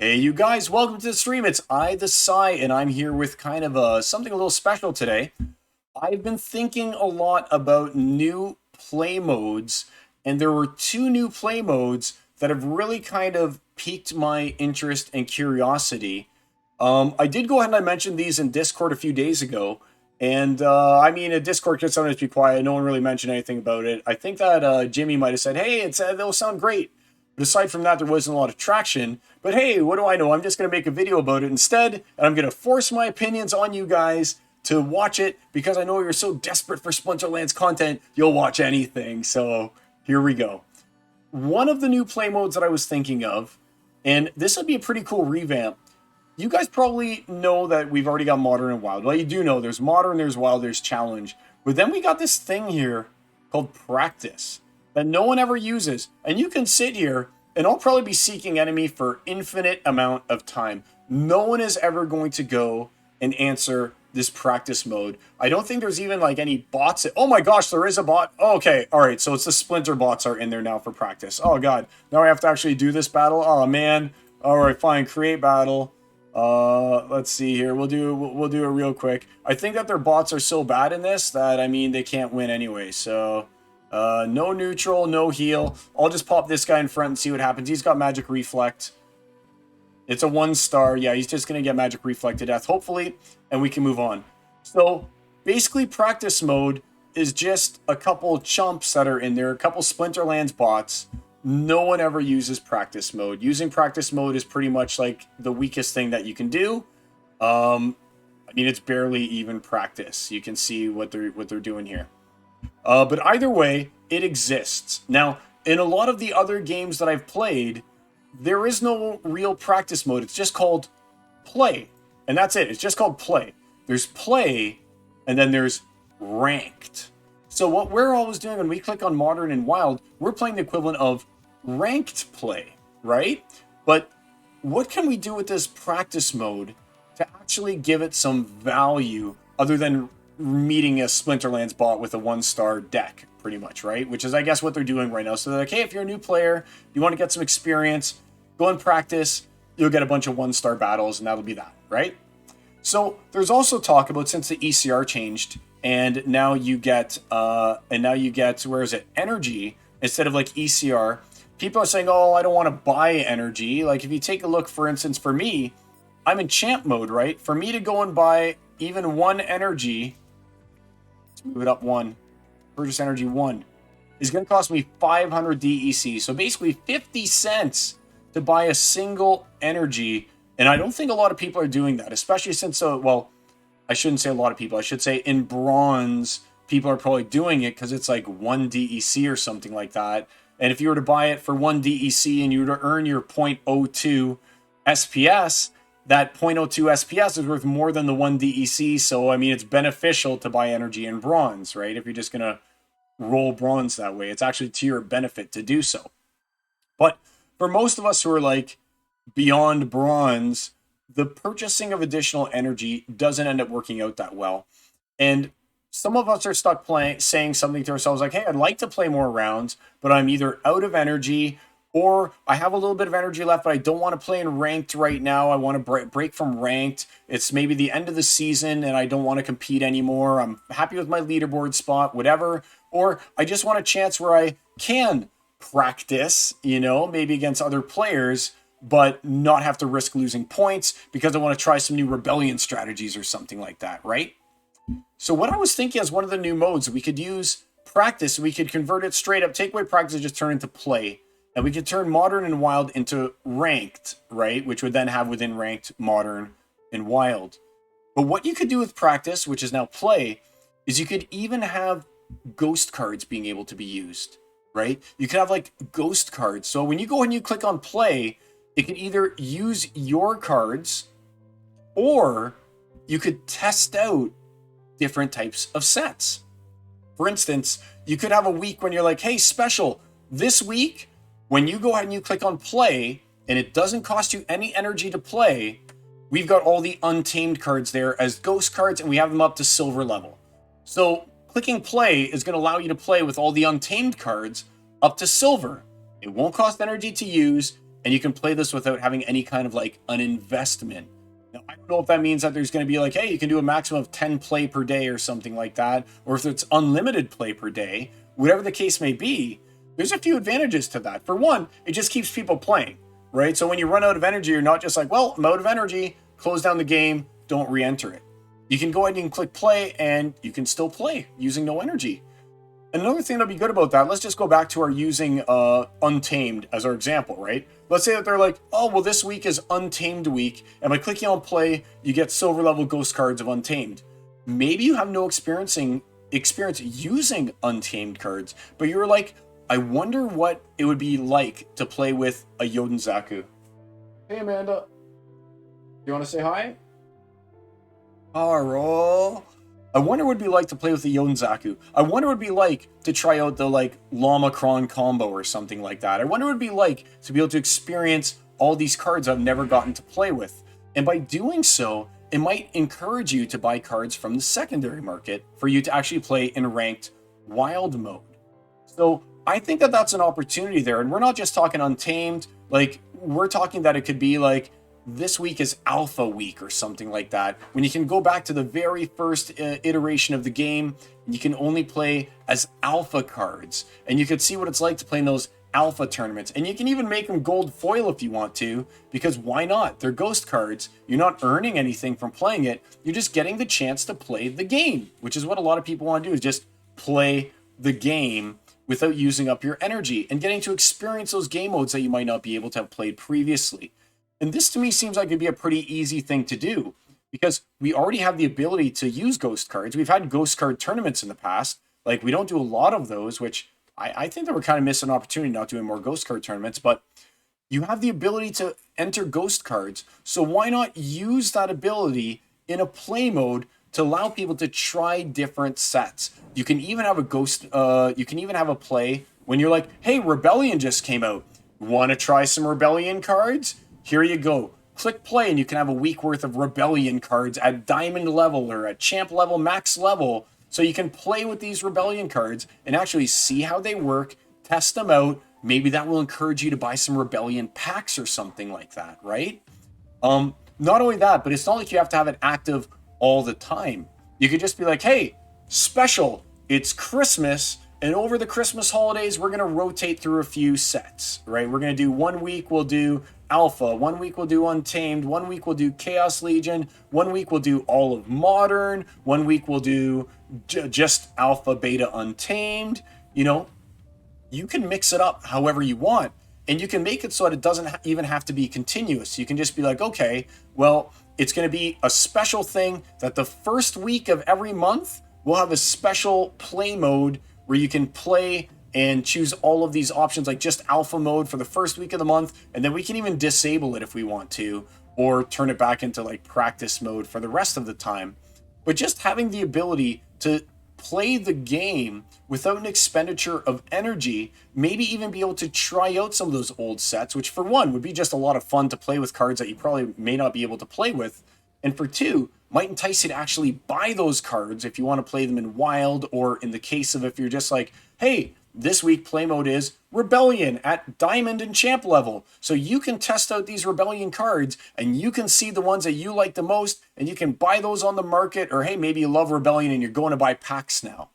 Hey, you guys, welcome to the stream. It's I, the Psy, and I'm here with kind of something a little special today. I've been thinking a lot about new play modes, and there were two new play modes that have really kind of piqued my interest and curiosity. I did go ahead and I mentioned these in Discord a few days ago, and I mean, a Discord can sometimes be quiet. No one really mentioned anything about it. I think that Jimmy might have said, "Hey, they'll sound great." But aside from that, there wasn't a lot of traction. But hey, what do I know? I'm just going to make a video about it instead, and I'm going to force my opinions on you guys to watch it because I know you're so desperate for Splinterlands content, you'll watch anything. So here we go. One of the new play modes that I was thinking of, and this would be a pretty cool revamp. You guys probably know that we've already got Modern and Wild. Well, you do know there's Modern, there's Wild, there's Challenge. But then we got this thing here called Practice that no one ever uses. And you can sit here and I'll probably be seeking enemy for infinite amount of time. No one is ever going to go and answer this practice mode. I don't think there's even like any bots. Oh my gosh, there is a bot. Oh, okay, all right. So it's the Splinter bots are in there now for practice. Oh god, now I have to actually do this battle. Oh man. All right, fine. Create battle. Let's see here. We'll do it real quick. I think that their bots are so bad in this that I mean they can't win anyway. So no neutral, no heal. I'll just pop this guy in front and see what happens. He's got magic reflect. It's a 1-star. Yeah, he's just going to get magic reflect to death, hopefully, and we can move on. So basically practice mode is just a couple chumps that are in there, a couple Splinterlands bots. No one ever uses practice mode. Using practice mode is pretty much like the weakest thing that you can do. I mean, it's barely even practice. You can see what they're doing here. But either way, it exists. Now, in a lot of the other games that I've played, there is no real practice mode. It's just called play. And that's it. It's just called play. There's play, and then there's ranked. So what we're always doing when we click on Modern and Wild, we're playing the equivalent of ranked play, right? But what can we do with this practice mode to actually give it some value other than meeting a Splinterlands bot with a 1-star deck, pretty much, right? Which is, I guess, what they're doing right now. So they're like, hey, if you're a new player, you want to get some experience, go and practice, you'll get a bunch of 1-star battles, and that'll be that, right? So there's also talk about, since the ECR changed, and now you get, where is it, energy, instead of like ECR. People are saying, oh, I don't want to buy energy. Like, if you take a look, for instance, for me, I'm in champ mode, right? For me to go and buy even one energy, let's move it up one, purchase energy 1, is going to cost me 500 DEC. So basically 50 cents to buy a single energy. And I don't think a lot of people are doing that, especially since, well, I shouldn't say a lot of people. I should say in bronze, people are probably doing it because it's like 1 DEC or something like that. And if you were to buy it for 1 DEC and you were to earn your 0.02 SPS, that 0.02 SPS is worth more than the 1 DEC. So, I mean, it's beneficial to buy energy in bronze, right? If you're just going to roll bronze that way, it's actually to your benefit to do so. But for most of us who are like beyond bronze, the purchasing of additional energy doesn't end up working out that well. And some of us are stuck saying something to ourselves like, hey, I'd like to play more rounds, but I'm either out of energy or I have a little bit of energy left, but I don't want to play in ranked right now. I want to break from ranked. It's maybe the end of the season and I don't want to compete anymore. I'm happy with my leaderboard spot, whatever. Or I just want a chance where I can practice, maybe against other players, but not have to risk losing points because I want to try some new rebellion strategies or something like that, right? So what I was thinking as one of the new modes, we could use practice. We could convert it straight up, take away practice, and just turn it into play. And we could turn Modern and Wild into ranked, right? Which would then have within ranked Modern and Wild. But what you could do with practice, which is now play, is you could even have ghost cards being able to be used, right? You could have like ghost cards. So when you go and you click on play, it can either use your cards or you could test out different types of sets. For instance, you could have a week when you're like, hey, special, this week, when you go ahead and you click on play, and it doesn't cost you any energy to play, we've got all the untamed cards there as ghost cards, and we have them up to silver level. So clicking play is going to allow you to play with all the untamed cards up to silver. It won't cost energy to use. and you can play this without having any kind of like an investment. Now, I don't know if that means that there's going to be like, hey, you can do a maximum of 10 play per day or something like that, or if it's unlimited play per day, whatever the case may be. There's a few advantages to that. For one, it just keeps people playing, right? So when you run out of energy, you're not just like, well, I'm out of energy, close down the game, don't re-enter it. You can go ahead and click play and you can still play using no energy. Another thing that'd be good about that, let's just go back to our using Untamed as our example, right? Let's say that they're like, oh, well, this week is Untamed week, and by clicking on play, you get silver level ghost cards of Untamed. Maybe you have no experience using Untamed cards, but you're like, I wonder what it would be like to play with a Yodenzaku. Hey, Amanda. You want to say hi? Hello. I wonder what it'd be like to play with the Yodenzaku. I wonder what it'd be like to try out the like Llama Kron combo or something like that. I wonder what it'd be like to be able to experience all these cards I've never gotten to play with. And by doing so, it might encourage you to buy cards from the secondary market for you to actually play in ranked wild mode. So I think that that's an opportunity there. And we're not just talking Untamed. Like, we're talking that it could be like, this week is alpha week or something like that, when you can go back to the very first iteration of the game, and you can only play as alpha cards, and you could see what it's like to play in those alpha tournaments. And you can even make them gold foil if you want to, because why not? They're ghost cards. You're not earning anything from playing it. You're just getting the chance to play the game, which is what a lot of people want to do, is just play the game without using up your energy and getting to experience those game modes that you might not be able to have played previously. And this to me seems like it'd be a pretty easy thing to do, because we already have the ability to use ghost cards. We've had ghost card tournaments in the past. Like, we don't do a lot of those, which I think that we're kind of missing an opportunity not doing more ghost card tournaments, but you have the ability to enter ghost cards. So why not use that ability in a play mode to allow people to try different sets? You can even have a play when you're like, hey, Rebellion just came out. Want to try some Rebellion cards? Here you go. Click play and you can have a week worth of Rebellion cards at diamond level or at champ level, max level. So you can play with these Rebellion cards and actually see how they work, test them out. Maybe that will encourage you to buy some Rebellion packs or something like that, right? Not only that, but it's not like you have to have it active all the time. You could just be like, hey, special, it's Christmas, and over the Christmas holidays, we're going to rotate through a few sets, right? We're going to do 1 week, we'll do Alpha, 1 week we'll do Untamed, 1 week we'll do Chaos Legion, 1 week we'll do all of Modern, 1 week we'll do just Alpha, Beta, Untamed. You know, you can mix it up however you want, and you can make it so that it doesn't even have to be continuous. You can just be like, okay, well, it's going to be a special thing that the first week of every month, we'll have a special play mode where you can play and choose all of these options, like just alpha mode for the first week of the month, and then we can even disable it if we want to, or turn it back into like practice mode for the rest of the time. But just having the ability to play the game without an expenditure of energy, maybe even be able to try out some of those old sets, which for one would be just a lot of fun to play with cards that you probably may not be able to play with, and for two, might entice you to actually buy those cards if you want to play them in wild, or in the case of if you're just like, hey, this week play mode is Rebellion at Diamond and Champ level. So you can test out these Rebellion cards and you can see the ones that you like the most and you can buy those on the market, or hey, maybe you love Rebellion and you're going to buy packs now.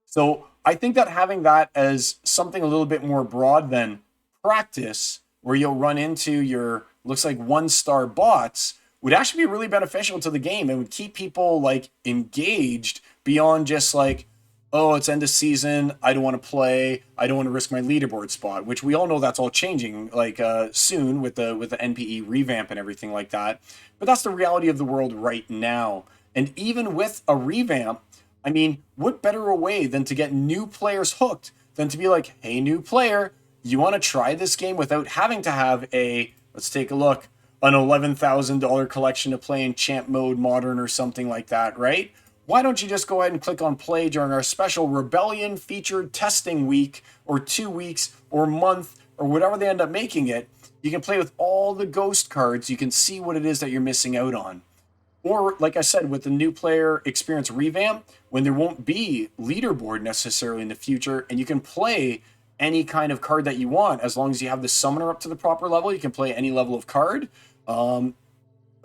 So I think that having that as something a little bit more broad than practice, where you'll run into your, looks like 1-star bots, would actually be really beneficial to the game and would keep people like engaged beyond just like, oh, it's end of season, I don't want to play, I don't want to risk my leaderboard spot, which we all know that's all changing like soon with the NPE revamp and everything like that. But that's the reality of the world right now. And even with a revamp, I mean, what better a way than to get new players hooked than to be like, hey, new player, you want to try this game without having to have a, let's take a look, an $11,000 collection to play in champ mode, modern, or something like that, right? Why don't you just go ahead and click on play during our special Rebellion featured testing week, or 2 weeks, or month, or whatever they end up making it. You can play with all the ghost cards. You can see what it is that you're missing out on. Or, like I said, with the new player experience revamp, when there won't be leaderboard necessarily in the future, and you can play any kind of card that you want. As long as you have the summoner up to the proper level, you can play any level of card. I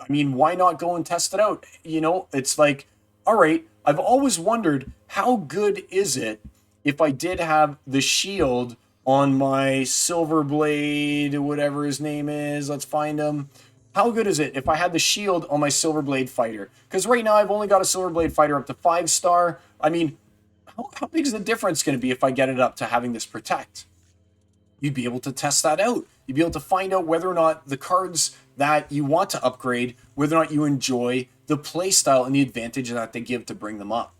mean, why not go and test it out? You know, it's like, all right, I've always wondered how good is it if I did have the shield on my Silver Blade, whatever his name is. Let's find him. How good is it if I had the shield on my Silver Blade fighter? Because right now I've only got a Silver Blade fighter up to 5-star. I mean, how big is the difference going to be if I get it up to having this protect? You'd be able to test that out. You'd be able to find out whether or not the cards that you want to upgrade, whether or not you enjoy the playstyle and the advantage that they give to bring them up.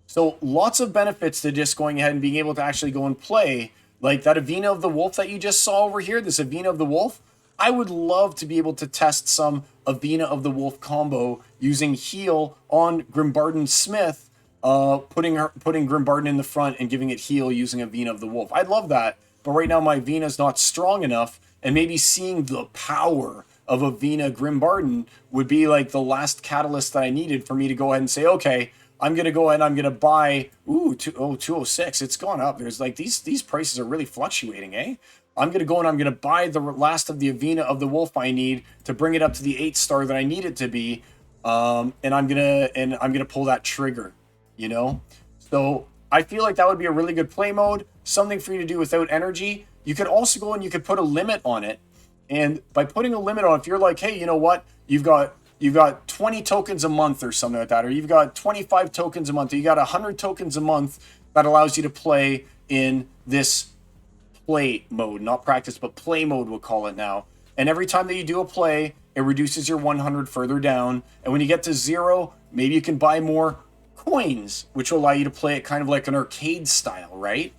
So lots of benefits to just going ahead and being able to actually go and play. Like that Avena of the Wolf that you just saw over here, this Avena of the Wolf. I would love to be able to test some Avena of the Wolf combo using heal on Grimbarden Smith, putting Grimbarden in the front and giving it heal using Avena of the Wolf. I'd love that, but right now my Avena's not strong enough, and maybe seeing the power of Avena Grimbarden would be like the last catalyst that I needed for me to go ahead and say, okay, I'm going to go ahead and I'm going to buy, 206. It's gone up. There's like these prices are really fluctuating, eh? I'm going to go and I'm going to buy the last of the Avena of the Wolf I need to bring it up to the 8-star that I need it to be. And I'm going to pull that trigger, you know? So I feel like that would be a really good play mode, something for you to do without energy. You could also go and you could put a limit on it. And by putting a limit on, if you're like, hey, you know what? You've got 20 tokens a month or something like that, or you've got 25 tokens a month, or you got 100 tokens a month that allows you to play in this play mode, not practice, but play mode we'll call it now. And every time that you do a play, it reduces your 100 further down. And when you get to 0, maybe you can buy more coins, which will allow you to play it kind of like an arcade style, right?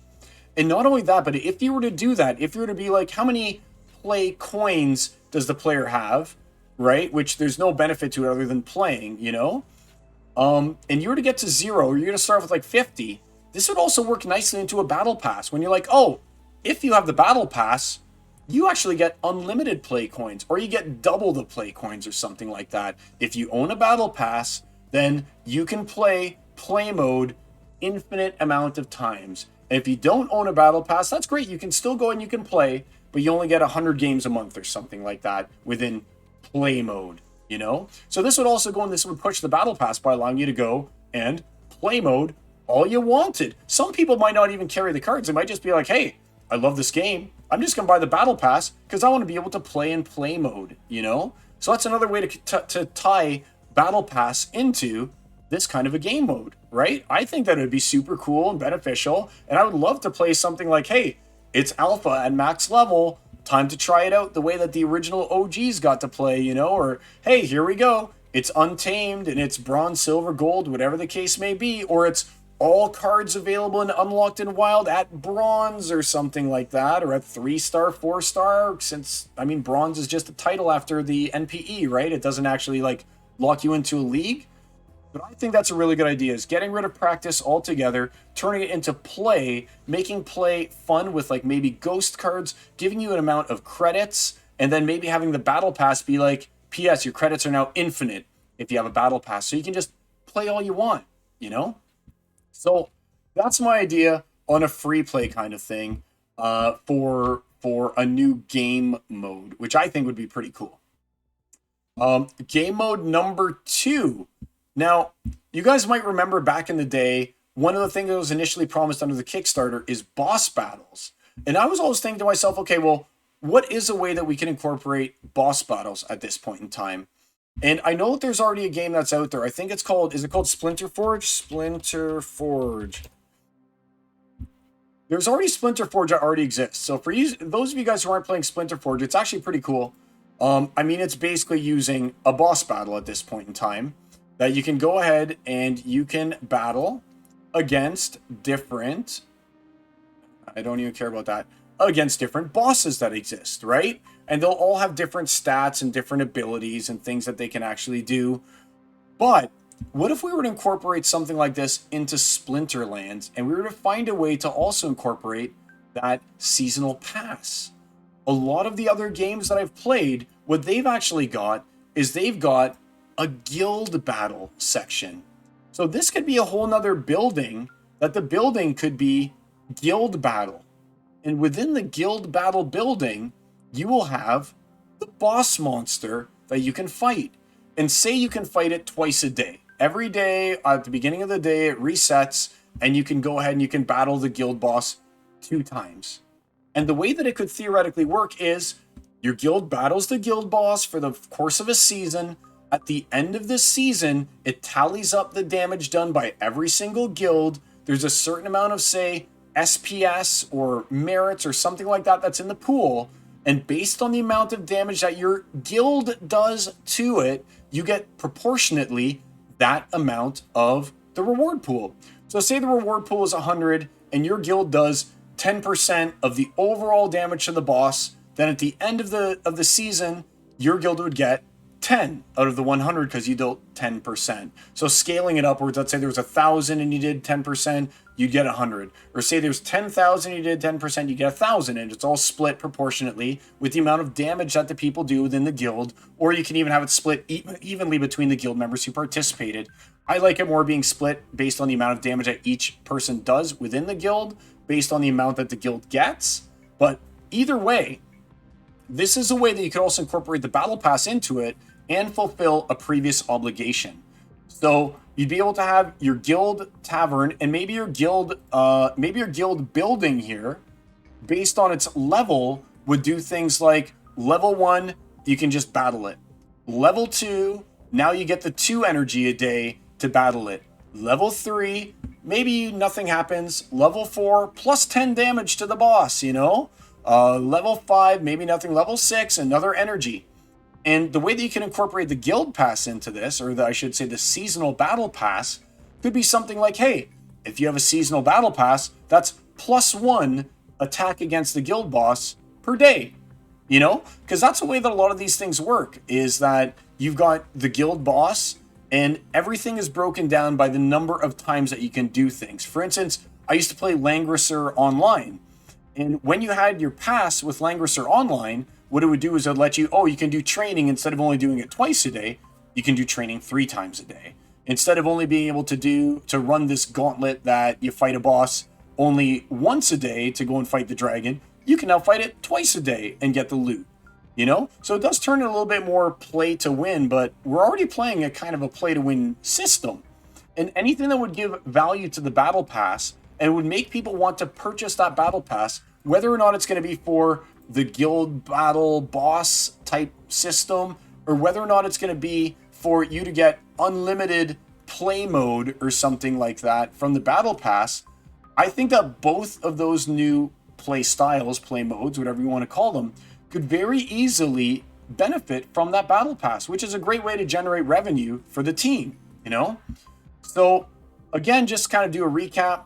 And not only that, but if you were to do that, if you were to be like, how many play coins does the player have, right? Which there's no benefit to it other than playing, you know? And you were to get to 0, or you're going to start with like 50. This would also work nicely into a battle pass when you're like, oh, if you have the battle pass, you actually get unlimited play coins, or you get double the play coins or something like that. If you own a battle pass, then you can play mode infinite amount of times. And if you don't own a battle pass, that's great. You can still go and you can play, but you only get 100 games a month or something like that within play mode, you know? So this would also go, and this would push the battle pass by allowing you to go and play mode all you wanted. Some people might not even carry the cards. They might just be like, hey, I love this game. I'm just going to buy the battle pass because I want to be able to play in play mode, you know? So that's another way to tie battle pass into this kind of a game mode, right? I think that it would be super cool and beneficial, and I would love to play something like, hey, it's alpha at max level, time to try it out the way that the original OGs got to play, you know? Or, hey, here we go. It's untamed and it's bronze, silver, gold, whatever the case may be, or it's all cards available and unlocked in wild at bronze or something like that, or at 3-star, 4-star, since, I mean, bronze is just a title after the NPE, right? It doesn't actually, like, lock you into a league. But I think that's a really good idea, is getting rid of practice altogether, turning it into play, making play fun with, like, maybe ghost cards, giving you an amount of credits, and then maybe having the battle pass be like, P.S., your credits are now infinite if you have a battle pass, so you can just play all you want, you know? So that's my idea on a free play kind of thing for a new game mode, which I think would be pretty cool. Game mode number 2. Now, you guys might remember back in the day, one of the things that was initially promised under the Kickstarter is boss battles. And I was always thinking to myself, okay, well, what is a way that we can incorporate boss battles at this point in time? And I know that there's already a game that's out there. I think it's called, is it called Splinter Forge? Splinter Forge. There's already Splinter Forge that already exists. So for you, those of you guys who aren't playing Splinter Forge, it's actually pretty cool. I mean, it's basically using a boss battle at this point in time that you can go ahead and you can battle against different, I don't even care about that, against different bosses that exist, right? And they'll all have different stats and different abilities and things that they can actually do. But what if we were to incorporate something like this into Splinterlands, and we were to find a way to also incorporate that seasonal pass? A lot of the other games that I've played, what they've actually got is they've got a guild battle section. So this could be a whole nother building, that the building could be guild battle. And within the guild battle building, you will have the boss monster that you can fight. And say you can fight it twice a day. Every day at the beginning of the day, it resets, and you can go ahead and you can battle the guild boss 2 times. And the way that it could theoretically work is your guild battles the guild boss for the course of a season. At the end of this season, it tallies up the damage done by every single guild. There's a certain amount of, say, SPS or merits or something like that that's in the pool. And based on the amount of damage that your guild does to it, you get proportionately that amount of the reward pool. So say the reward pool is 100 and your guild does 10% of the overall damage to the boss, then at the end of the season, your guild would get 10 out of the 100 because you dealt 10%. So scaling it upwards, let's say there was 1,000 and you did 10%, you'd get 100. Or say there's 10,000 and you did 10%, you get 1,000, and it's all split proportionately with the amount of damage that the people do within the guild. Or you can even have it split evenly between the guild members who participated. I like it more being split based on the amount of damage that each person does within the guild, based on the amount that the guild gets. But either way, this is a way that you could also incorporate the battle pass into it and fulfill a previous obligation. So you'd be able to have your guild tavern and maybe your guild building here, based on its level, would do things like level 1, you can just battle it. Level 2, now you get the 2 energy a day to battle it. Level 3, maybe nothing happens. Level 4, plus 10 damage to the boss, level 5, maybe nothing. Level 6, another energy. And the way that you can incorporate the guild pass into this, or I should say the seasonal battle pass, could be something like, hey, if you have a seasonal battle pass, that's +1 attack against the guild boss per day. Because that's the way that a lot of these things work, is that you've got the guild boss and everything is broken down by the number of times that you can do things. For instance, I used to play Langrisser online. And when you had your pass with Langrisser Online, what it would do is it would let you, you can do training instead of only doing it twice a day, you can do training 3 times a day. Instead of only being able to run this gauntlet that you fight a boss only once a day to go and fight the dragon, you can now fight it twice a day and get the loot. So it does turn it a little bit more play to win, but we're already playing a kind of a play to win system. And anything that would give value to the battle pass and would make people want to purchase that battle pass, whether or not it's going to be for the guild battle boss type system, or whether or not it's going to be for you to get unlimited play mode or something like that from the battle pass, I think that both of those new play styles, play modes, whatever you want to call them, could very easily benefit from that battle pass, which is a great way to generate revenue for the team, So again, just kind of do a recap.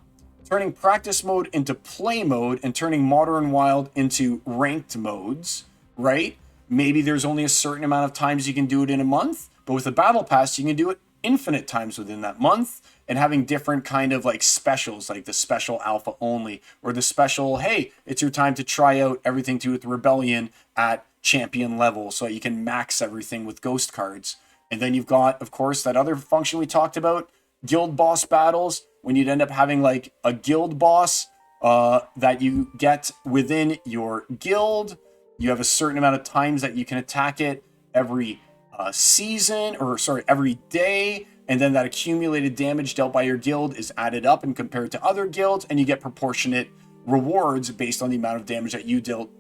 Turning practice mode into play mode and turning modern wild into ranked modes, right? Maybe there's only a certain amount of times you can do it in a month, but with a battle pass, you can do it infinite times within that month, and having different kind of like specials, like the special alpha only, or the special, hey, it's your time to try out everything to do with Rebellion at champion level so you can max everything with ghost cards. And then you've got, of course, that other function we talked about, guild boss battles, when you'd end up having like a guild boss that you get within your guild. You have a certain amount of times that you can attack it every every day. And then that accumulated damage dealt by your guild is added up and compared to other guilds, and you get proportionate rewards based on the amount of damage that you dealt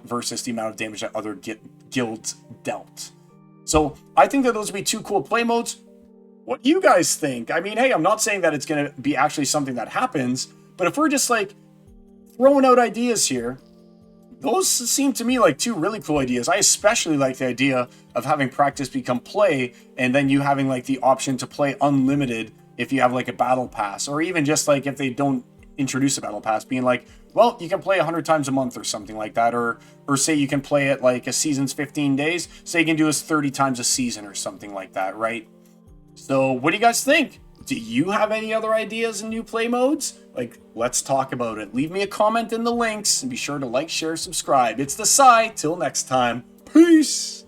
versus the amount of damage that other guilds dealt. So I think that those would be 2 cool play modes. What do you guys think? I mean, hey, I'm not saying that it's going to be actually something that happens, but if we're just like throwing out ideas here, those seem to me like 2 really cool ideas. I especially like the idea of having practice become play, and then you having like the option to play unlimited if you have like a battle pass, or even just like if they don't introduce a battle pass, being like, well, you can play 100 times a month or something like that, or say you can play it like a season's 15 days, say you can do this 30 times a season or something like that, right? So what do you guys think? Do you have any other ideas and new play modes? Like, let's talk about it. Leave me a comment in the links and be sure to like, share, subscribe. It's the Psy. Till next time. Peace.